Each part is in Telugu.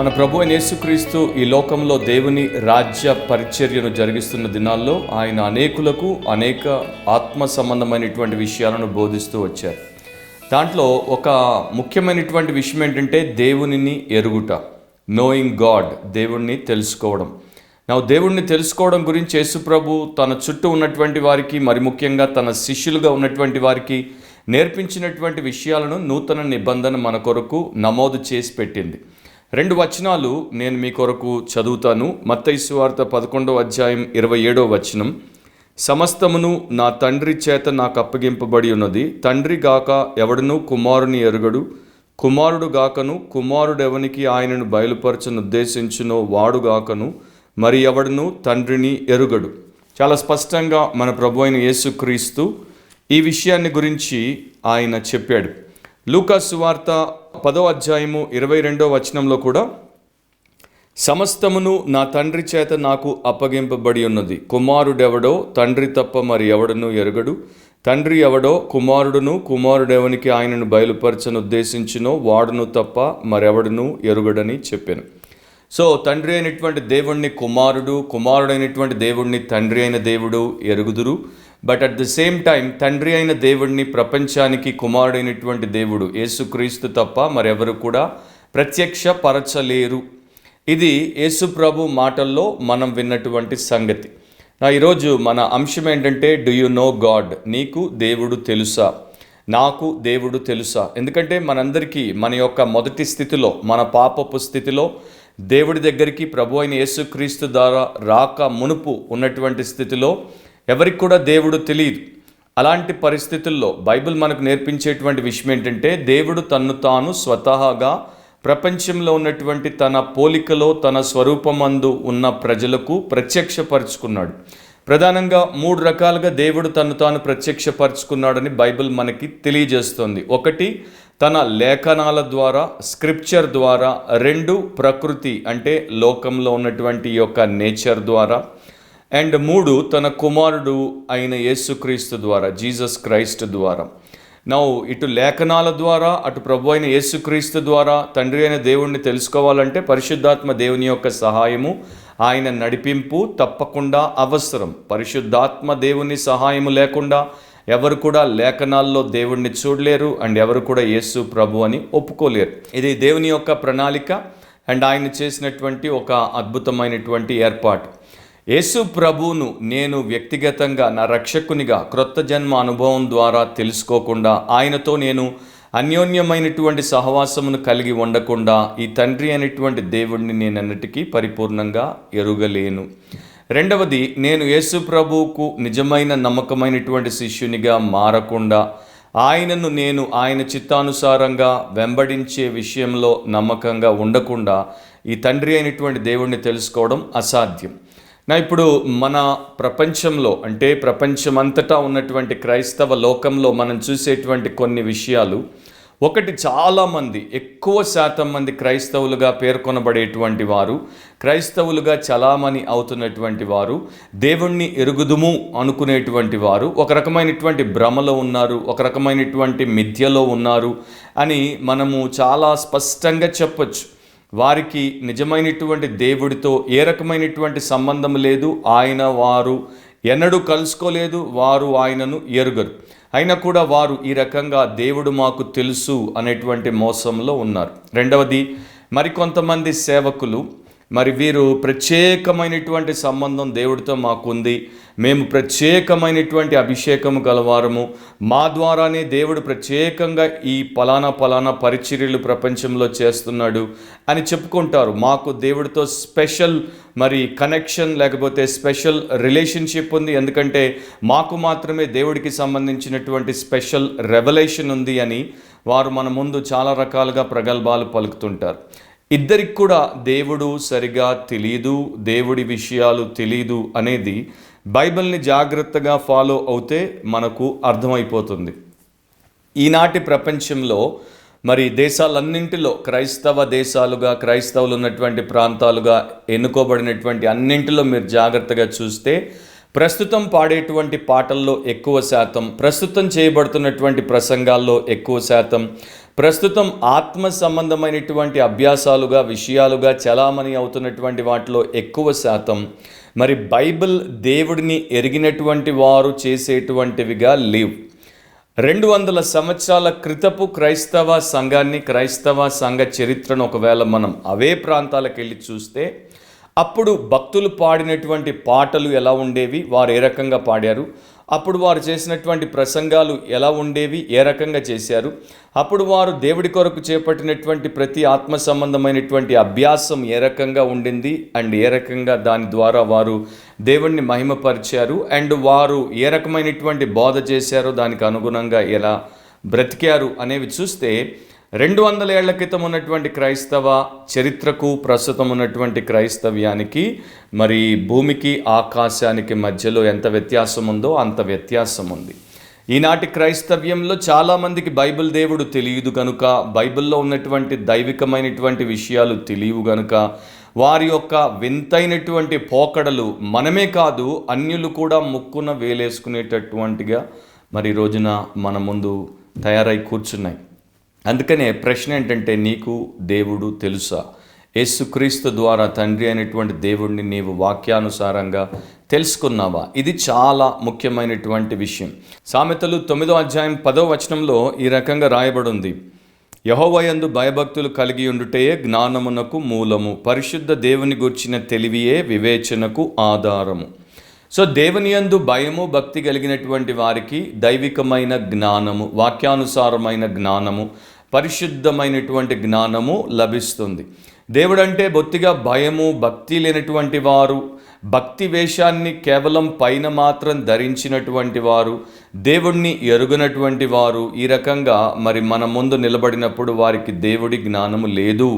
మన ప్రభు అయిన యేసుక్రీస్తు ఈ లోకంలో దేవుని రాజ్య పరిచర్యను జరిగిస్తున్న దినాల్లో ఆయన అనేకులకు అనేక ఆత్మ సంబంధమైనటువంటి విషయాలను బోధిస్తూ వచ్చారు. దాంట్లో ఒక ముఖ్యమైనటువంటి విషయం ఏంటంటే దేవునిని ఎరుగుట, నోయింగ్ గాడ్, దేవుణ్ణి తెలుసుకోవడం. దేవుణ్ణి తెలుసుకోవడం గురించి యేసు ప్రభు తన చుట్టూ ఉన్నటువంటి వారికి, మరి ముఖ్యంగా తన శిష్యులుగా ఉన్నటువంటి వారికి నేర్పించినటువంటి విషయాలను నూతన నిబంధన మన కొరకు నమోదు చేసి పెట్టింది. 2 వచనాలు నేను మీ కొరకు చదువుతాను. మత్తయి సువార్త 11వ అధ్యాయం 27వ వచనం. సమస్తమును నా తండ్రి చేత నాకు అప్పగింపబడి ఉన్నది. తండ్రి గాక ఎవడును కుమారుని ఎరుగడు, కుమారుడు గాకను కుమారుడెవనికి ఆయనను బయలుపరచను ఉద్దేశించునో వాడుగాకను మరి ఎవడును తండ్రిని ఎరుగడు. చాలా స్పష్టంగా మన ప్రభు అయిన యేసుక్రీస్తు ఈ విషయాన్ని గురించి ఆయన చెప్పాడు. లూకా సువార్త 10వ అధ్యాయము 22వ వచనంలో కూడా సమస్తమును నా తండ్రి చేత నాకు అప్పగింపబడి ఉన్నది. కుమారుడెవడో తండ్రి తప్ప మరి ఎవడను ఎరుగడు, తండ్రి ఎవడో కుమారుడును కుమారుడెవనికి ఆయనను బయలుపరచను ఉద్దేశించునో వాడును తప్ప మరెవడును ఎరుగడని చెప్పాను. సో తండ్రి అయినటువంటి దేవుణ్ణి కుమారుడు, కుమారుడైనటువంటి దేవుణ్ణి తండ్రి అయిన దేవుడు ఎరుగుదురు. But at the same time తండ్రి అయిన దేవుడిని ప్రపంచానికి కుమారుడైనటువంటి దేవుడు యేసుక్రీస్తు తప్ప మరెవరు కూడా ప్రత్యక్షపరచలేరు. ఇది యేసు ప్రభు మాటల్లో మనం విన్నటువంటి సంగతి. ఈరోజు మన అంశం ఏంటంటే, డూ యు నో గాడ్? నీకు దేవుడు తెలుసా? నాకు దేవుడు తెలుసా? ఎందుకంటే మనందరికీ మన యొక్క మొదటి స్థితిలో, మన పాపపు స్థితిలో దేవుడి దగ్గరికి ప్రభు అయిన యేసుక్రీస్తు ద్వారా రాక మునుపు ఉన్నటువంటి స్థితిలో ఎవరికి కూడా దేవుడు తెలియదు. అలాంటి పరిస్థితుల్లో బైబిల్ మనకు నేర్పించేటువంటి విషయం ఏంటంటే, దేవుడు తన్ను తాను స్వతహాగా ప్రపంచంలో ఉన్నటువంటి తన పోలికలో, తన స్వరూపమందు ఉన్న ప్రజలకు ప్రత్యక్షపరుచుకున్నాడు. ప్రధానంగా 3 రకాలుగా దేవుడు తన్ను తాను ప్రత్యక్షపరుచుకున్నాడని బైబిల్ మనకి తెలియజేస్తుంది. 1 తన లేఖనాల ద్వారా, స్క్రిప్చర్ ద్వారా. 2 ప్రకృతి అంటే లోకంలో ఉన్నటువంటి యొక్క నేచర్ ద్వారా. అండ్ 3 తన కుమారుడు అయిన యేసుక్రీస్తు ద్వారా, జీసస్ క్రైస్ట్ ద్వారా. ఇటు లేఖనాల ద్వారా, అటు ప్రభు అయిన యేసుక్రీస్తు ద్వారా తండ్రి అయిన దేవుణ్ణి తెలుసుకోవాలంటే పరిశుద్ధాత్మ దేవుని యొక్క సహాయము, ఆయన నడిపింపు తప్పకుండా అవసరం. పరిశుద్ధాత్మ దేవుని సహాయము లేకుండా ఎవరు కూడా లేఖనాల్లో దేవుణ్ణి చూడలేరు, అండ్ ఎవరు కూడా యేసు ప్రభు అని ఒప్పుకోలేరు. ఇది దేవుని యొక్క ప్రణాళిక అండ్ ఆయన చేసినటువంటి ఒక అద్భుతమైనటువంటి ఏర్పాటు. యేసు ప్రభువును నేను వ్యక్తిగతంగా నా రక్షకునిగా క్రొత్త జన్మ అనుభవం ద్వారా తెలుసుకోకుండా, ఆయనతో నేను అన్యోన్యమైనటువంటి సహవాసమును కలిగి ఉండకుండా ఈ తండ్రి అనేటువంటి దేవుడిని నేను అన్నిటికీ పరిపూర్ణంగా ఎరుగలేను. 2వది, నేను యేసు ప్రభువుకు నిజమైన నమ్మకమైనటువంటి శిష్యునిగా మారకుండా, ఆయనను నేను ఆయన చిత్తానుసారంగా వెంబడించే విషయంలో నమ్మకంగా ఉండకుండా ఈ తండ్రి అయినటువంటి దేవుడిని తెలుసుకోవడం అసాధ్యం. ఇప్పుడు మన ప్రపంచంలో, అంటే ప్రపంచమంతటా ఉన్నటువంటి క్రైస్తవ లోకంలో మనం చూసేటువంటి కొన్ని విషయాలు. 1, చాలామంది, ఎక్కువ శాతం మంది క్రైస్తవులుగా పేర్కొనబడేటువంటి వారు, క్రైస్తవులుగా చలామణి అవుతున్నటువంటి వారు, దేవుణ్ణి ఎరుగుదుము అనుకునేటువంటి వారు ఒక రకమైనటువంటి భ్రమలో ఉన్నారు, ఒక రకమైనటువంటి మిథ్యలో ఉన్నారు అని మనము చాలా స్పష్టంగా చెప్పొచ్చు. వారికి నిజమైనటువంటి దేవుడితో ఏ రకమైనటువంటి సంబంధం లేదు, వారు ఎన్నడూ కలుసుకోలేదు, వారు ఆయనను ఎరుగరు. అయినా కూడా వారు ఈ రకంగా దేవుడు మాకు తెలుసు అనేటువంటి మోసంలో ఉన్నారు. 2వది, మరికొంతమంది సేవకులు, వీరు ప్రత్యేకమైనటువంటి సంబంధం దేవుడితో మాకుంది, మేము ప్రత్యేకమైనటువంటి అభిషేకము గలవారము, మా ద్వారానే దేవుడు ప్రత్యేకంగా ఈ పలానా పరిచర్యలు ప్రపంచంలో చేస్తున్నాడు అని చెప్పుకుంటారు. మాకు దేవుడితో స్పెషల్ కనెక్షన్, లేకపోతే స్పెషల్ రిలేషన్షిప్ ఉంది, ఎందుకంటే మాకు మాత్రమే దేవుడికి సంబంధించినటువంటి స్పెషల్ రెవల్యూషన్ ఉంది అని వారు మన ముందు చాలా రకాలుగా ప్రగల్భాలు పలుకుతుంటారు. ఇద్దరికి కూడా దేవుడు సరిగా తెలియదు, దేవుడి విషయాలు తెలియదు అనేది బైబిల్ని జాగ్రత్తగా ఫాలో అవుతే మనకు అర్థమైపోతుంది. ఈనాటి ప్రపంచంలో దేశాలన్నింటిలో, క్రైస్తవ దేశాలుగా, క్రైస్తవులు ఉన్నటువంటి ప్రాంతాలుగా ఎన్నుకోబడినటువంటి అన్నింటిలో మీరు జాగ్రత్తగా చూస్తే ప్రస్తుతం పాడేటువంటి పాటల్లో ఎక్కువ శాతం, ప్రస్తుతం చేయబడుతున్నటువంటి ప్రసంగాల్లో ఎక్కువ శాతం, ప్రస్తుతం ఆత్మ సంబంధమైనటువంటి అభ్యాసాలుగా, విషయాలుగా చలామణి అవుతున్నటువంటి వాటిలో ఎక్కువ శాతం మరి బైబిల్ దేవుడిని ఎరిగినటువంటి వారు చేసేటువంటివిగా లేవు. 200 సంవత్సరాల క్రితపు క్రైస్తవ సంఘాన్ని, క్రైస్తవ సంఘ చరిత్రను ఒకవేళ మనం అవే ప్రాంతాలకు వెళ్ళి చూస్తే అప్పుడు భక్తులు పాడినటువంటి పాటలు ఎలా ఉండేవి, వారు ఏ రకంగా పాడారు, అప్పుడు వారు చేసినటువంటి ప్రసంగాలు ఎలా ఉండేవి, ఏ రకంగా చేశారు, అప్పుడు వారు దేవుడి కొరకు చేపట్టినటువంటి ప్రతి ఆత్మ సంబంధమైనటువంటి అభ్యాసం ఏ రకంగా ఉండింది అండ్ ఏ రకంగా దాని ద్వారా వారు దేవుణ్ణి మహిమపరిచారు అండ్ వారు ఏ రకమైనటువంటి బోధ చేశారో దానికి అనుగుణంగా ఎలా బ్రతికారు అనేవి చూస్తే 200 ఏళ్ల క్రితం ఉన్నటువంటి క్రైస్తవ చరిత్రకు ప్రస్తుతం ఉన్నటువంటి క్రైస్తవ్యానికి మరి భూమికి ఆకాశానికి మధ్యలో ఎంత వ్యత్యాసం ఉందో అంత వ్యత్యాసం ఉంది. ఈనాటి క్రైస్తవ్యంలో చాలామందికి బైబిల్ దేవుడు తెలియదు కనుక, బైబిల్లో ఉన్నటువంటి దైవికమైనటువంటి విషయాలు తెలియవు కనుక వారి యొక్క వింతైనటువంటి పోకడలు మనమే కాదు అన్యులు కూడా ముక్కున వేలేసుకునేటటువంటిగా మరి రోజున మన ముందు తయారై కూర్చున్నాయి. అందుకనే ప్రశ్న ఏంటంటే, నీకు దేవుడు తెలుసా? యేసుక్రీస్తు ద్వారా తండ్రి అయినటువంటి దేవుడిని నీవు వాక్యానుసారంగా తెలుసుకున్నావా? ఇది చాలా ముఖ్యమైనటువంటి విషయం. సామెతలు 9వ అధ్యాయం 10వ వచనంలో ఈ రకంగా రాయబడింది, యెహోవాయందు భయభక్తులు కలిగి ఉండుటయే జ్ఞానమునకు మూలము, పరిశుద్ధ దేవుని గూర్చిన తెలివియే వివేచనకు ఆధారము. సో దేవుని యందు భయము, భక్తి కలిగినటువంటి వారికి దైవికమైన జ్ఞానము, వాక్యానుసారమైన జ్ఞానము, పరిశుద్ధమైనటువంటి జ్ఞానము లభిస్తుంది. దేవుడంటే బొత్తిగా భయము, భక్తి లేనటువంటి వారు, భక్తి వేషాన్ని కేవలం పైన మాత్రం ధరించినటువంటి వారు, దేవుణ్ణి ఎరుగనటువంటి వారు ఈ రకంగా మరి మన ముందు నిలబడినప్పుడు వారికి దేవుడి జ్ఞానము లేదు.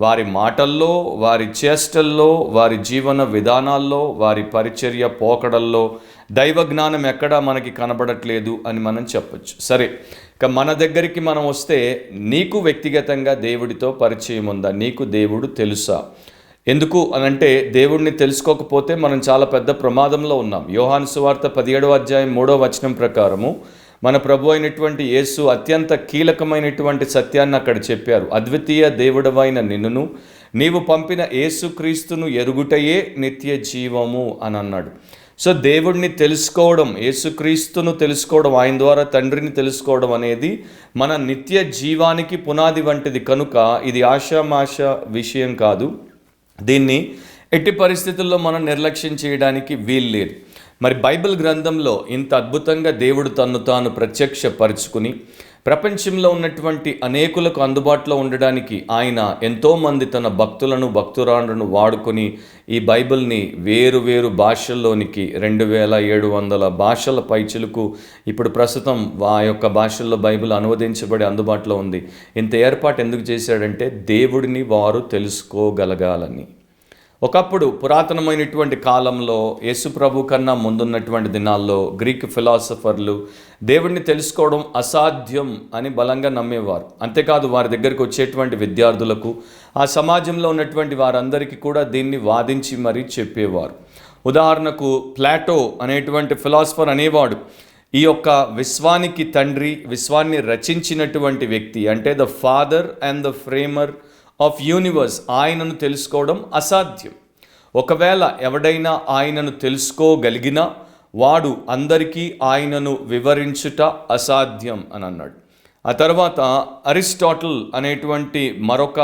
వారి మాటల్లో, వారి చేష్టల్లో, వారి జీవన విధానాల్లో, వారి పరిచర్య పోకడల్లో దైవ జ్ఞానం ఎక్కడా మనకి కనబడట్లేదు అని మనం చెప్పచ్చు. సరే, ఇక మన దగ్గరికి మనం వస్తే, నీకు వ్యక్తిగతంగా దేవుడితో పరిచయం ఉందా? నీకు దేవుడు తెలుసా? ఎందుకు అనంటే, దేవుడిని తెలుసుకోకపోతే మనం చాలా పెద్ద ప్రమాదంలో ఉన్నాం. యోహాను సువార్త 17వ అధ్యాయం 3వ వచనం ప్రకారము మన ప్రభు అయినటువంటి యేసు అత్యంత కీలకమైనటువంటి సత్యాన్ని అక్కడ చెప్పారు. అద్వితీయ దేవుడవైన నిన్నును, నీవు పంపిన యేసుక్రీస్తును ఎరుగుటయే నిత్య జీవము అని అన్నాడు. సో దేవుడిని తెలుసుకోవడం, యేసుక్రీస్తును తెలుసుకోవడం, ఆయన ద్వారా తండ్రిని తెలుసుకోవడం అనేది మన నిత్య జీవానికి పునాది వంటిది కనుక ఇది ఆషామాష విషయం కాదు. దీన్ని ఎట్టి పరిస్థితుల్లో మనం నిర్లక్ష్యం చేయడానికి వీల్లేదు. మరి బైబిల్ గ్రంథంలో ఇంత అద్భుతంగా దేవుడు తన్ను తాను ప్రత్యక్షపరుచుకుని ప్రపంచంలో ఉన్నటువంటి అనేకులకు అందుబాటులో ఉండడానికి ఆయన ఎంతోమంది తన భక్తులను, భక్తురాండ్రను వాడుకొని ఈ బైబిల్ని వేరు భాషల్లోనికి 2700 భాషల పైచిలకు ఇప్పుడు ప్రస్తుతం ఆ యొక్క భాషల్లో బైబిల్ అనువదించబడి అందుబాటులో ఉంది. ఇంత ఏర్పాటు ఎందుకు చేశాడంటే దేవుడిని వారు తెలుసుకోగలగాలని. ఒకప్పుడు పురాతనమైనటువంటి కాలంలో యేసు ప్రభు కన్నా ముందున్నటువంటి దినాల్లో గ్రీక్ ఫిలాసఫర్లు దేవుడిని తెలుసుకోవడం అసాధ్యం అని బలంగా నమ్మేవారు. అంతేకాదు వారి దగ్గరికి వచ్చేటువంటి విద్యార్థులకు, ఆ సమాజంలో ఉన్నటువంటి వారందరికీ కూడా దీన్ని వాదించి మరీ చెప్పేవారు. ఉదాహరణకు ప్లాటో అనేటువంటి ఫిలాసఫర్ అనేవాడు, ఈ యొక్క విశ్వానికి తండ్రి, విశ్వాన్ని రచించినటువంటి వ్యక్తి అంటే the father and the framer of universe, ఆయనను తెలుసుకోవడం అసాధ్యం. ఒకవేళ ఎవడైనా ఆయనను తెలుసుకోగలిగినా వాడు అందరికీ ఆయనను వివరించుట అసాధ్యం అని అన్నాడు. ఆ తర్వాత అరిస్టాటిల్ అనేటువంటి మరొక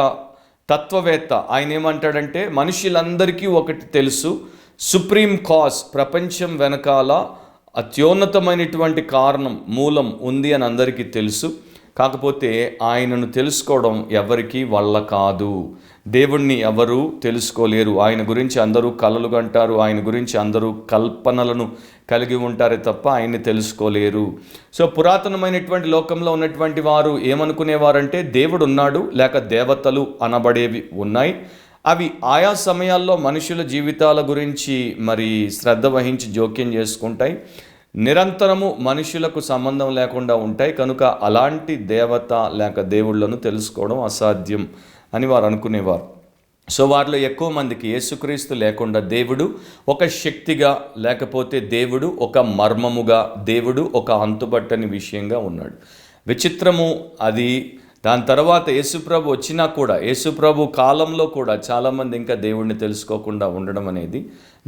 తత్వవేత్త ఆయన ఏమంటాడంటే, మనుషులందరికీ ఒకటి తెలుసు, సుప్రీం కాజ్, ప్రపంచం వెనకాల అత్యున్నతమైనటువంటి కారణం, మూలం ఉంది అని అందరికీ తెలుసు. కాకపోతే ఆయనను తెలుసుకోవడం ఎవరికి వల్ల కాదు. దేవుణ్ణి ఎవరు తెలుసుకోలేరు. ఆయన గురించి అందరూ కలలు కంటారు, ఆయన గురించి అందరూ కల్పనలను కలిగి ఉంటారే తప్ప ఆయన్ని తెలుసుకోలేరు. సో పురాతనమైనటువంటి లోకంలో ఉన్నటువంటి వారు ఏమనుకునేవారంటే, దేవుడు ఉన్నాడు, లేక దేవతలు అనబడేవి ఉన్నాయి. అవి ఆయా సమయాల్లో మనుషుల జీవితాల గురించి మరి శ్రద్ధ వహించి జోక్యం చేసుకుంటాయి, నిరంతరము మనుషులకు సంబంధం లేకుండా ఉంటాయి. కనుక అలాంటి దేవత లేక దేవుళ్ళను తెలుసుకోవడం అసాధ్యం అని వారు అనుకునేవారు. సో వారిలో ఎక్కువ మందికి యేసుక్రీస్తు లేకుండా దేవుడు ఒక శక్తిగా, లేకపోతే దేవుడు ఒక మర్మముగా, దేవుడు ఒక అంతుబట్టని విషయంగా ఉన్నాడు. విచిత్రము అది దాని తర్వాత యేసుప్రభు వచ్చినా కూడా, యేసుప్రభు కాలంలో కూడా చాలామంది ఇంకా దేవుణ్ణి తెలుసుకోకుండా ఉండడం అనేది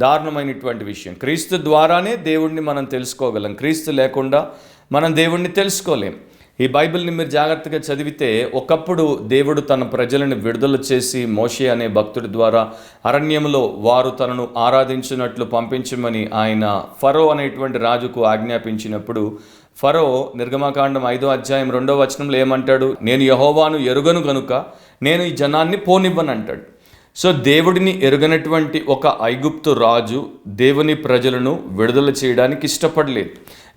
దారుణమైనటువంటి విషయం. క్రీస్తు ద్వారానే దేవుణ్ణి మనం తెలుసుకోగలం. క్రీస్తు లేకుండా మనం దేవుణ్ణి తెలుసుకోలేం. ఈ బైబిల్ని మీరు జాగ్రత్తగా చదివితే, ఒకప్పుడు దేవుడు తన ప్రజలను విడుదల చేసి మోషే అనే భక్తుడి ద్వారా అరణ్యంలో వారు తనను ఆరాధించినట్లు పంపించమని ఆయన ఫరో అనేటువంటి రాజుకు ఆజ్ఞాపించినప్పుడు, ఫరో నిర్గమకాండం 5వ అధ్యాయం 2వ వచనంలో ఏమంటాడు? నేను యెహోవాను ఎరుగను గనుక నేను ఈ జనాన్ని పోనివ్వను అంటాడు. సో దేవుడిని ఎరుగనటువంటి ఒక ఐగుప్తు రాజు దేవుని ప్రజలను విడుదల చేయడానికి ఇష్టపడలేదు.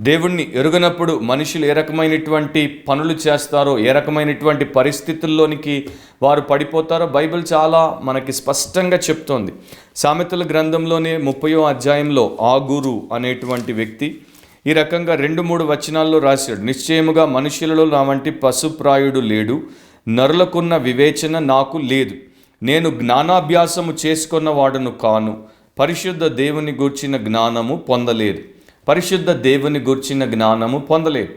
దేవుణ్ణి ఎరుగనప్పుడు మనుషులు ఏ రకమైనటువంటి పనులు చేస్తారో, ఏ రకమైనటువంటి పరిస్థితుల్లోనికి వారు పడిపోతారో బైబిల్ చాలా మనకి స్పష్టంగా చెప్తోంది. సామెతల గ్రంథంలోనే 30వ అధ్యాయంలో ఆగూరు అనేటువంటి వ్యక్తి ఈ రకంగా 2-3 వచనాల్లో రాశాడు. నిశ్చయముగా మనుషులలో నా వంటి పశుప్రాయుడు లేడు, నరులకున్న వివేచన నాకు లేదు. నేను జ్ఞానాభ్యాసము చేసుకున్న వాడును కాను, పరిశుద్ధ దేవుని గూర్చిన జ్ఞానము పొందలేదు. పరిశుద్ధ దేవుని గూర్చిన జ్ఞానము పొందలేదు.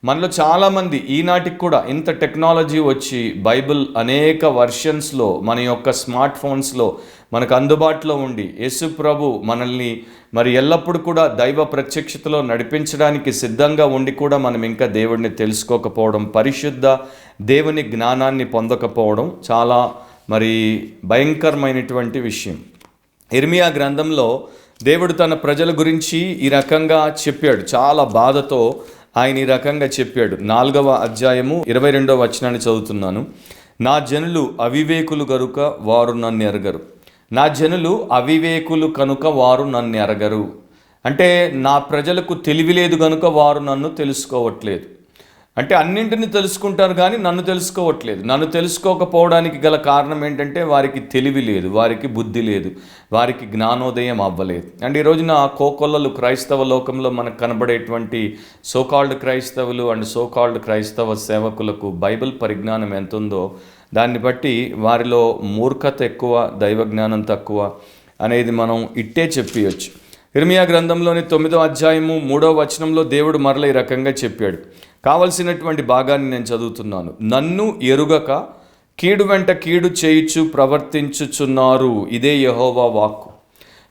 మనలో చాలామంది ఈనాటికి కూడా ఇంత టెక్నాలజీ వచ్చి బైబిల్ అనేక వర్షన్స్లో మన యొక్క స్మార్ట్ ఫోన్స్లో మనకు అందుబాటులో ఉండి యేసు ప్రభు మనల్ని మరి ఎల్లప్పుడూ కూడా దైవ ప్రత్యక్షతలో నడిపించడానికి సిద్ధంగా ఉండి కూడా మనం ఇంకా దేవుడిని తెలుసుకోకపోవడం, పరిశుద్ధ దేవుని జ్ఞానాన్ని పొందకపోవడం చాలా మరి భయంకరమైనటువంటి విషయం. ఇర్మియా గ్రంథంలో దేవుడు తన ప్రజల గురించి ఈ రకంగా చెప్పాడు. చాలా బాధతో ఆయన ఈ రకంగా చెప్పాడు. 4వ అధ్యాయము 22వ వచనాన్ని చదువుతున్నాను. నా జనులు అవివేకులు గనుక వారు నన్ను ఎరగరు. నా జనులు అవివేకులు కనుక వారు నన్ను ఎరగరు. అంటే నా ప్రజలకు తెలివి లేదు కనుక వారు నన్ను తెలుసుకోవట్లేదు. అంటే అన్నింటిని తెలుసుకుంటారు కానీ నన్ను తెలుసుకోవట్లేదు. నన్ను తెలుసుకోకపోవడానికి గల కారణం ఏంటంటే వారికి తెలివి లేదు, వారికి బుద్ధి లేదు, వారికి జ్ఞానోదయం అవ్వలేదు. అండ్ ఈ రోజున కోకొల్లలు క్రైస్తవ లోకంలో మనకు కనబడేటువంటి సోకాల్డ్ క్రైస్తవులు అండ్ సోకాల్డ్ క్రైస్తవ సేవకులకు బైబిల్ పరిజ్ఞానం ఎంత ఉందో దాన్ని బట్టి వారిలో మూర్ఖత ఎక్కువ, దైవ జ్ఞానం తక్కువ అనేది మనం ఇట్టే చెప్పియొచ్చు. ఇర్మియా గ్రంథంలోని 9వ అధ్యాయము 3వ వచనంలో దేవుడు మరల ఈ రకంగా చెప్పాడు. కావలసినటువంటి భాగాన్ని నేను చదువుతున్నాను. నన్ను ఎరుగక కీడు వెంట కీడు చేయుచు ప్రవర్తించుచున్నారు, ఇదే యెహోవా వాక్కు.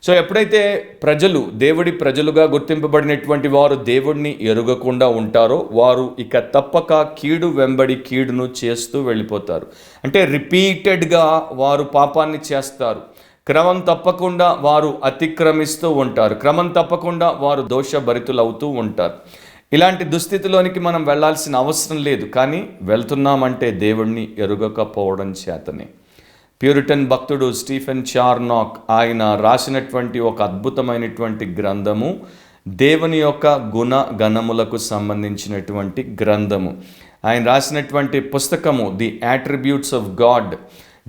సో ఎప్పుడైతే ప్రజలు దేవుడి ప్రజలుగా గుర్తింపబడినటువంటి వారు దేవుడిని ఎరుగకుండా ఉంటారో వారు ఇక తప్పక కీడు వెంబడి కీడును చేస్తూ వెళ్ళిపోతారు. అంటే రిపీటెడ్గా వారు పాపాన్ని చేస్తారు. క్రమం తప్పకుండా వారు అతిక్రమిస్తూ ఉంటారు. క్రమం తప్పకుండా వారు దోషభరితులు అవుతూ ఉంటారు. ఇలాంటి దుస్థితిలోనికి మనం వెళ్ళాల్సిన అవసరం లేదు, కానీ వెళ్తున్నామంటే దేవుణ్ణి ఎరుగకపోవడం చేతనే. ప్యూరిటన్ భక్తుడు స్టీఫెన్ చార్నాక్ ఆయన రాసినటువంటి ఒక అద్భుతమైనటువంటి గ్రంథము దేవుని యొక్క గుణ గణములకు సంబంధించినటువంటి గ్రంథము. ఆయన రాసినటువంటి పుస్తకము ది యాట్రిబ్యూట్స్ ఆఫ్ గాడ్.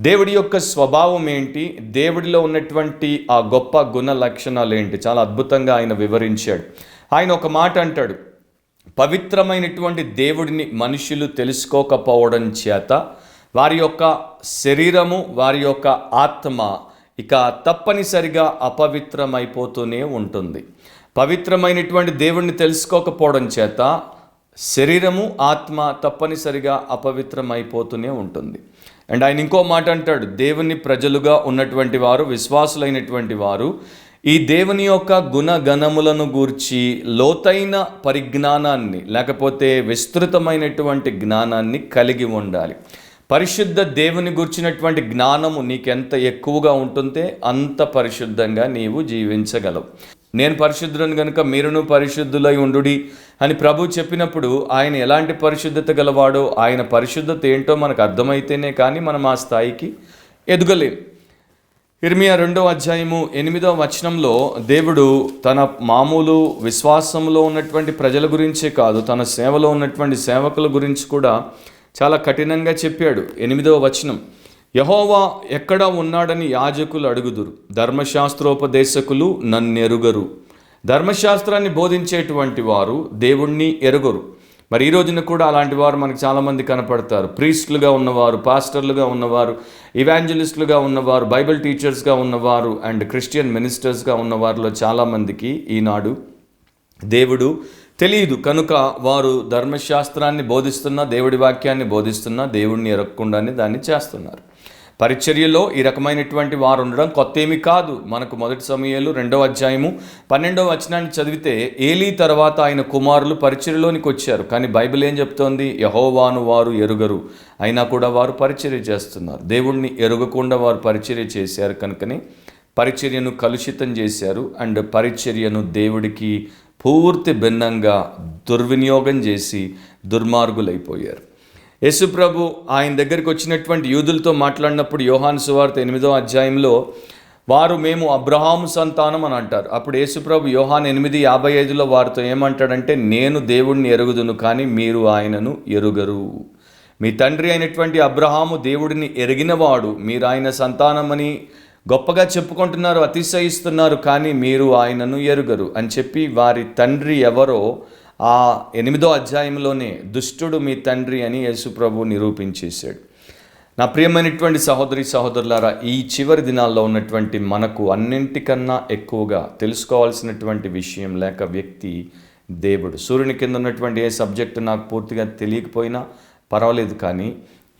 దేవుడి యొక్క స్వభావం ఏంటి, దేవుడిలో ఉన్నటువంటి ఆ గొప్ప గుణ లక్షణాలు ఏంటి, చాలా అద్భుతంగా ఆయన వివరించాడు. ఆయన ఒక మాట అంటాడు, పవిత్రమైనటువంటి దేవుడిని మనుషులు తెలుసుకోకపోవడం చేత వారి యొక్క శరీరము, వారి యొక్క ఆత్మ ఇక తప్పనిసరిగా అపవిత్రమైపోతూనే ఉంటుంది. పవిత్రమైనటువంటి దేవుడిని తెలుసుకోకపోవడం చేత శరీరము, ఆత్మ తప్పనిసరిగా అపవిత్రమైపోతూనే ఉంటుంది. అండ్ ఆయన ఇంకో మాట అంటాడు, దేవుని ప్రజలుగా ఉన్నటువంటి వారు, విశ్వాసులైనటువంటి వారు ఈ దేవుని యొక్క గుణగణములను గూర్చి లోతైన పరిజ్ఞానాన్ని లేకపోతే విస్తృతమైనటువంటి జ్ఞానాన్ని కలిగి ఉండాలి. పరిశుద్ధ దేవుని గూర్చినటువంటి జ్ఞానము నీకెంత ఎక్కువగా ఉంటుంటే అంత పరిశుద్ధంగా నీవు జీవించగలవు. నేను పరిశుద్ధులను కనుక మీరును పరిశుద్ధులై ఉండుడి అని ప్రభు చెప్పినప్పుడు ఆయన ఎలాంటి పరిశుద్ధత గలవాడో, ఆయన పరిశుద్ధత ఏంటో మనకు అర్థమైతేనే కానీ మనం ఆ స్థాయికి ఎదగలేం. ఇర్మియా 2వ అధ్యాయము 8వ వచనంలో దేవుడు తన మామూలు విశ్వాసంలో ఉన్నటువంటి ప్రజల గురించే కాదు, తన సేవలో ఉన్నటువంటి సేవకుల గురించి కూడా చాలా కఠినంగా చెప్పాడు. 8వ వచనం, యెహోవా ఎక్కడ ఉన్నాడని యాజకులు అడుగుదురు, ధర్మశాస్త్రోపదేశకులు నన్నెరుగరు. ధర్మశాస్త్రాన్ని బోధించేటువంటి వారు దేవుణ్ణి ఎరుగరు. మరి ఈ రోజున కూడా అలాంటి వారు మనకు చాలామంది కనపడతారు. ప్రీస్టులుగా ఉన్నవారు, పాస్టర్లుగా ఉన్నవారు, ఇవాంజలిస్టులుగా ఉన్నవారు, బైబిల్ టీచర్స్గా ఉన్నవారు అండ్ క్రిస్టియన్ మినిస్టర్స్గా ఉన్నవారిలో చాలామందికి ఈనాడు దేవుడు తెలియదు కనుక వారు ధర్మశాస్త్రాన్ని బోధిస్తున్నా, దేవుడి వాక్యాన్ని బోధిస్తున్నా దేవుడిని ఎరగకుండానే దాన్ని చేస్తున్నారు. పరిచర్యలో ఈ రకమైనటువంటి వారు ఉండడం కొత్త ఏమీ కాదు. మనకు 1 సమూయేలు 2వ అధ్యాయము 12వ వచనాన్ని చదివితే ఏలీ తర్వాత ఆయన కుమారులు పరిచర్యలోనికి వచ్చారు. కానీ బైబిల్ ఏం చెప్తోంది? యెహోవాను వారు ఎరుగరు, అయినా కూడా వారు పరిచర్య చేస్తున్నారు. దేవుణ్ణి ఎరుగకుండా వారు పరిచర్య చేశారు కనుకనే పరిచర్యను కలుషితం చేశారు. అండ్ పరిచర్యను దేవుడికి పూర్తి భిన్నంగా దుర్వినియోగం చేసి దుర్మార్గులైపోయారు. యేసుప్రభు ఆయన దగ్గరికి వచ్చినటువంటి యూదులతో మాట్లాడినప్పుడు యోహాను సువార్త 8వ అధ్యాయంలో వారు మేము అబ్రహాము సంతానం అని అంటారు. అప్పుడు యేసుప్రభు యోహాను 8:55లో వారితో ఏమంటాడంటే, నేను దేవుడిని ఎరుగుదును కానీ మీరు ఆయనను ఎరుగరు. మీ తండ్రి అయినటువంటి అబ్రహాము దేవుడిని ఎరిగినవాడు, మీరు ఆయన సంతానమని గొప్పగా చెప్పుకుంటున్నారు, అతిశయిస్తున్నారు, కానీ మీరు ఆయనను ఎరుగరు అని చెప్పి వారి తండ్రి ఎవరో ఆ 8వ అధ్యాయంలోనే దుష్టుడు మీ తండ్రి అని యేసుప్రభు నిరూపించేశాడు. నా ప్రియమైనటువంటి సహోదరి సహోదరులారా, ఈ చివరి దినాల్లో ఉన్నటువంటి మనకు అన్నింటికన్నా ఎక్కువగా తెలుసుకోవాల్సినటువంటి విషయం లేక వ్యక్తి దేవుడు. సూర్యుని కింద ఉన్నటువంటి ఏ సబ్జెక్టు నాకు పూర్తిగా తెలియకపోయినా పర్వాలేదు, కానీ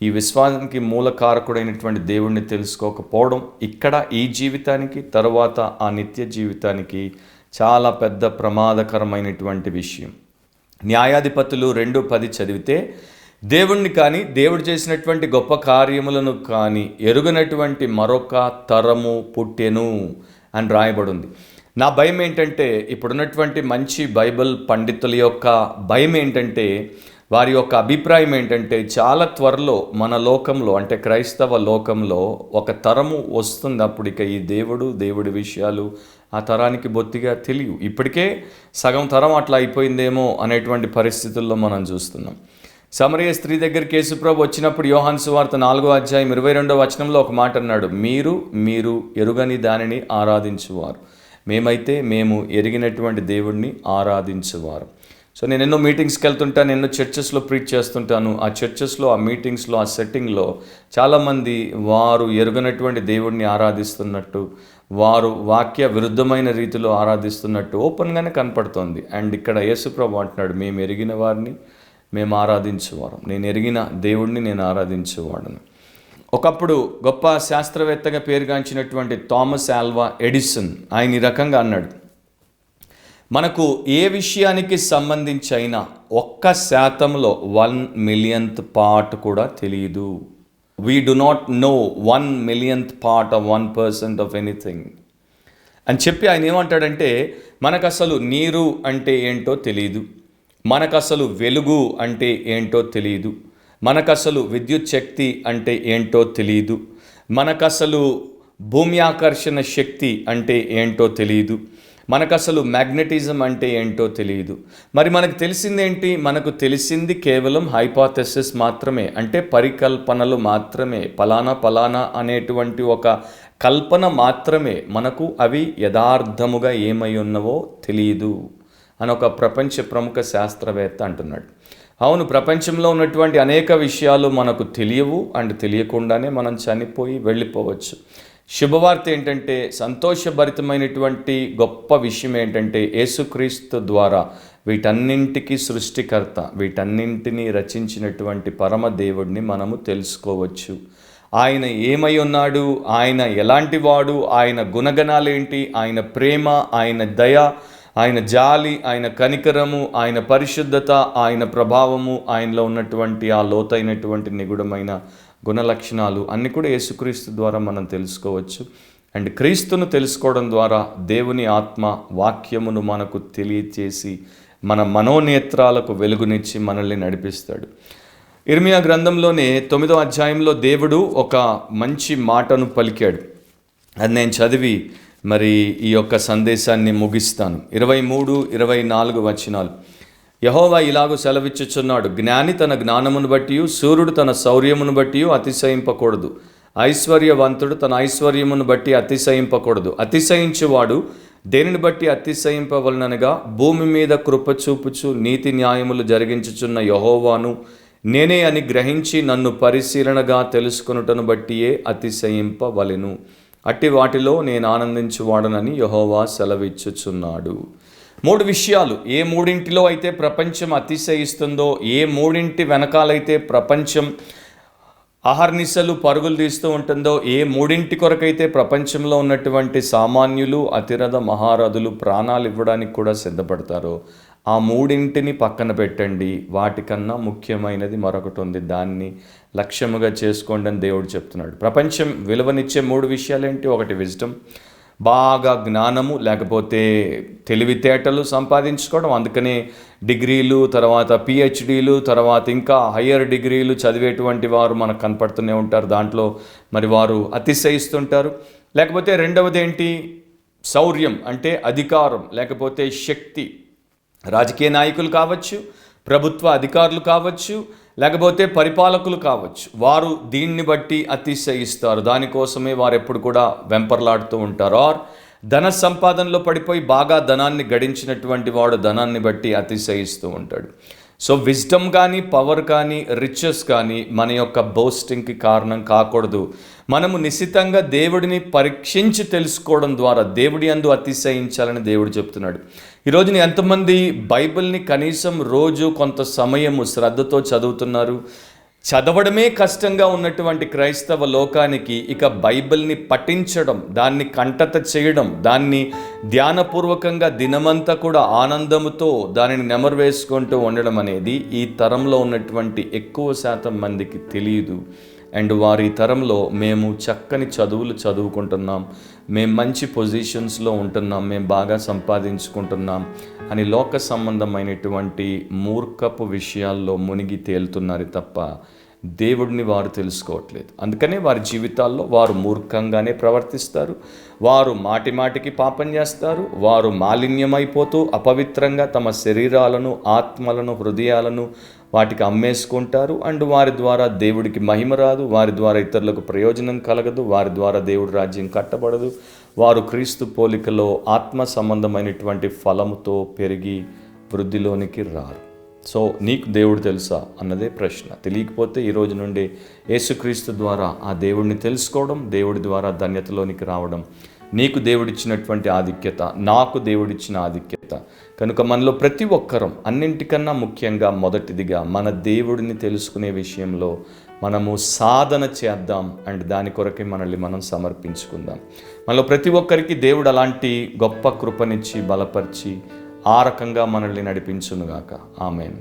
ఈ విశ్వాసానికి మూలకారకుడైనటువంటి దేవుణ్ణి తెలుసుకోకపోవడం ఇక్కడ ఈ జీవితానికి, తరువాత ఆ నిత్య జీవితానికి చాలా పెద్ద ప్రమాదకరమైనటువంటి విషయం. న్యాయాధిపతులు 2:10 చదివితే, దేవుణ్ణి కానీ దేవుడు చేసినటువంటి గొప్ప కార్యములను కానీ ఎరుగనటువంటి మరొక తరము పుట్టెను అని రాయబడింది. నా భయం ఏంటంటే, ఇప్పుడున్నటువంటి మంచి బైబిల్ పండితుల యొక్క భయం ఏంటంటే, వారి యొక్క అభిప్రాయం ఏంటంటే, చాలా త్వరలో మన లోకంలో అంటే క్రైస్తవ లోకంలో ఒక తరము వస్తుంది. అప్పుడు ఇక ఈ దేవుడి విషయాలు ఆ తరానికి బొత్తిగా తెలియవు. ఇప్పటికే సగం తరం అట్లా అయిపోయిందేమో అనేటువంటి పరిస్థితుల్లో మనం చూస్తున్నాం. సమరయ స్త్రీ దగ్గరికి యేసుప్రభు వచ్చినప్పుడు యోహాను సువార్త 4వ అధ్యాయం 22వ వచనంలో ఒక మాట అన్నాడు, మీరు ఎరుగని దానిని ఆరాధించువారు, మేమైతే మేము ఎరిగినటువంటి దేవుణ్ణి ఆరాధించువారు. సో నేను ఎన్నో మీటింగ్స్కి వెళ్తుంటాను, ఎన్నో చర్చెస్లో ప్రీచ్ చేస్తుంటాను. ఆ చర్చెస్లో, ఆ మీటింగ్స్లో, ఆ సెట్టింగ్లో చాలామంది వారు ఎరుగనటువంటి దేవుడిని ఆరాధిస్తున్నట్టు, వారు వాక్య విరుద్ధమైన రీతిలో ఆరాధిస్తున్నట్టు ఓపెన్గానే కనపడుతోంది. అండ్ ఇక్కడ యేసుప్రభు అంటున్నాడు, మేము ఎరిగిన వారిని మేము ఆరాధించేవారం, నేను ఎరిగిన దేవుడిని నేను ఆరాధించేవాడను. ఒకప్పుడు గొప్ప శాస్త్రవేత్తగా పేరుగాంచినటువంటి థామస్ ఆల్వా ఎడిసన్ ఆయన ఈ రకంగా అన్నాడు, మనకు ఏ విషయానికి సంబంధించి అయినా 1% 1 పార్ట్ కూడా తెలియదు. We do not know 1 part of 1% of anything అని చెప్పి ఆయన ఏమంటాడంటే, మనకు అసలు నీరు అంటే ఏంటో తెలియదు, మనకు అసలు వెలుగు అంటే ఏంటో తెలియదు, మనకు అసలు విద్యుత్ శక్తి అంటే ఏంటో తెలియదు, మనకు అసలు భూమి ఆకర్షణ శక్తి అంటే ఏంటో తెలియదు, మనకు అసలు మ్యాగ్నెటిజం అంటే ఏంటో తెలియదు. మరి మనకు తెలిసిందేంటి? మనకు తెలిసింది కేవలం హైపోథెసిస్ మాత్రమే, అంటే పరికల్పనలు మాత్రమే, పలానా అనేటువంటి ఒక కల్పన మాత్రమే. మనకు అవి యథార్థముగా ఏమై ఉన్నవో తెలియదు అని ఒక ప్రపంచ ప్రముఖ శాస్త్రవేత్త అంటున్నాడు. అవును, ప్రపంచంలో ఉన్నటువంటి అనేక విషయాలు మనకు తెలియవు అండ్ తెలియకుండానే మనం చనిపోయి వెళ్ళిపోవచ్చు. శుభవార్త ఏంటంటే, సంతోషభరితమైనటువంటి గొప్ప విషయం ఏంటంటే, యేసుక్రీస్తు ద్వారా వీటన్నింటికి సృష్టికర్త, వీటన్నింటినీ రచించినటువంటి పరమ దేవుడిని మనము తెలుసుకోవచ్చు. ఆయన ఏమై ఉన్నాడు, ఆయన ఎలాంటి వాడు, ఆయన గుణగణాలేంటి, ఆయన ప్రేమ, ఆయన దయ, ఆయన జాలి, ఆయన కనికరము, ఆయన పరిశుద్ధత, ఆయన ప్రభావము, ఆయనలో ఉన్నటువంటి ఆ లోతైనటువంటి నిగూఢమైన గుణలక్షణాలు అన్నీ కూడా యేసుక్రీస్తు ద్వారా మనం తెలుసుకోవచ్చు. అండ్ క్రీస్తును తెలుసుకోవడం ద్వారా దేవుని ఆత్మ వాక్యమును మనకు తెలియచేసి మన మనోనేత్రాలకు వెలుగునిచ్చి మనల్ని నడిపిస్తాడు. ఇర్మియా గ్రంథంలోనే 9వ అధ్యాయంలో దేవుడు ఒక మంచి మాటను పలికాడు. అది నేను చదివి మరి ఈ యొక్క సందేశాన్ని ముగిస్తాను. 23, 24 వచనాలు. యెహోవా ఇలాగూ సెలవిచ్చుచున్నాడు, జ్ఞాని తన జ్ఞానమును బట్టి, సూర్యుడు తన శౌర్యమును బట్టి అతిశయింపకూడదు, ఐశ్వర్యవంతుడు తన ఐశ్వర్యమును బట్టి అతిశయింపకూడదు. అతిశయించువాడు దేనిని బట్టి అతిశయింపవలనగా, భూమి మీద కృప చూపుచు నీతి న్యాయములు జరిగించుచున్న యెహోవాను నేనే అని గ్రహించి నన్ను పరిశీలనగా తెలుసుకొనుటను బట్టియే అతిశయింపవలెను. అట్టి వాటిలో నేను ఆనందించువాడనని యెహోవా సెలవిచ్చుచున్నాడు. 3 విషయాలు, ఏ మూడింటిలో అయితే ప్రపంచం అతిశయిస్తుందో, ఏ మూడింటి వెనకాలైతే ప్రపంచం అహర్నిశలు పరుగులు తీస్తూ ఉంటుందో, ఏ మూడింటి కొరకైతే ప్రపంచంలో ఉన్నటువంటి సామాన్యులు, అతిరథ మహారథులు ప్రాణాలు ఇవ్వడానికి కూడా సిద్ధపడతారో, ఆ మూడింటిని పక్కన పెట్టండి. వాటికన్నా ముఖ్యమైనది మరొకటి ఉంది, దాన్ని లక్ష్యముగా చేసుకోండి అని దేవుడు చెప్తున్నాడు. ప్రపంచం విలువనిచ్చే 3 విషయాలేంటి? ఒకటి విజ్డమ్, బాగా జ్ఞానము, లేకపోతే తెలివితేటలు సంపాదించుకోవడం. అందుకనే డిగ్రీలు, తర్వాత పిహెచ్డీలు, తర్వాత ఇంకా హయ్యర్ డిగ్రీలు చదివేటువంటి వారు మనకు కనపడుతూనే ఉంటారు. దాంట్లో మరి వారు అతిశయిస్తుంటారు. లేకపోతే రెండవది ఏంటి? శౌర్యం, అంటే అధికారం, లేకపోతే శక్తి. రాజకీయ నాయకులు కావచ్చు, ప్రభుత్వ అధికారులు కావచ్చు, లేకపోతే పరిపాలకులు కావచ్చు, వారు దీన్ని బట్టి అతిశయిస్తారు. దానికోసమే వారు ఎప్పుడు కూడా వెంపర్లాడుతూ ఉంటారు. ఆర్ ధన సంపాదనలో పడిపోయి బాగా ధనాన్ని గడించినటువంటి వాడు ధనాన్ని బట్టి అతిశయిస్తూ ఉంటాడు. సో విజ్డమ్ కానీ, పవర్ కానీ, రిచెస్ కానీ మన యొక్క బోస్టింగ్కి కారణం కాకూడదు. మనము నిశితంగా దేవుడిని పరీక్షించి తెలుసుకోవడం ద్వారా దేవుడి యందు అతిశయించాలని దేవుడు చెప్తున్నాడు. ఈరోజున ఎంతమంది బైబిల్ని కనీసం రోజు కొంత సమయము శ్రద్ధతో చదువుతున్నారు? చదవడమే కష్టంగా ఉన్నటువంటి క్రైస్తవ లోకానికి ఇక బైబిల్ని పఠించడం, దాన్ని కంటత చేయడం, దాన్ని ధ్యానపూర్వకంగా దినమంతా కూడా ఆనందముతో దానిని నెమరు వేసుకుంటూ ఉండడం అనేది ఈ తరంలో ఉన్నటువంటి ఎక్కువ శాతం మందికి తెలియదు. అండ్ వారి తరంలో మేము చక్కని చదువులు చదువుకుంటున్నాం, మేము మంచి పొజిషన్స్లో ఉంటున్నాం, మేము బాగా సంపాదించుకుంటున్నాం అని లోక సంబంధమైనటువంటి మూర్ఖపు విషయాల్లో మునిగి తేలుతున్నారు తప్ప దేవుడిని వారు తెలుసుకోవట్లేదు. అందుకనే వారి జీవితాల్లో వారు మూర్ఖంగానే ప్రవర్తిస్తారు, వారు మాటి మాటికి పాపం చేస్తారు, వారు మాలిన్యమైపోతూ అపవిత్రంగా తమ శరీరాలను, ఆత్మలను, హృదయాలను వాటికి అమ్మేసుకుంటారు. అండ్ వారి ద్వారా దేవుడికి మహిమ రాదు, వారి ద్వారా ఇతరులకు ప్రయోజనం కలగదు, వారి ద్వారా దేవుడి రాజ్యం కట్టబడదు. వారు క్రీస్తు పోలికలో ఆత్మ సంబంధమైనటువంటి ఫలముతో పెరిగి వృద్ధిలోనికి రారు. సో నీకు దేవుడు తెలుసా అన్నదే ప్రశ్న. తెలియకపోతే ఈరోజు నుండి యేసుక్రీస్తు ద్వారా ఆ దేవుడిని తెలుసుకోవడం, దేవుడి ద్వారా ధన్యతలోనికి రావడం నీకు దేవుడిచ్చినటువంటి ఆధిక్యత, నాకు దేవుడిచ్చిన ఆధిక్యత. కనుక మనలో ప్రతి ఒక్కరం అన్నింటికన్నా ముఖ్యంగా మొదటిదిగా మన దేవుడిని తెలుసుకునే విషయంలో మనము సాధన చేద్దాం. అండ్ దాని కొరకే మనల్ని మనం సమర్పించుకుందాం. మనలో ప్రతి ఒక్కరికి దేవుడు అలాంటి గొప్ప కృపనిచ్చి బలపరిచి ఆ రకంగా మనల్ని నడిపించునుగాక. ఆమేన్.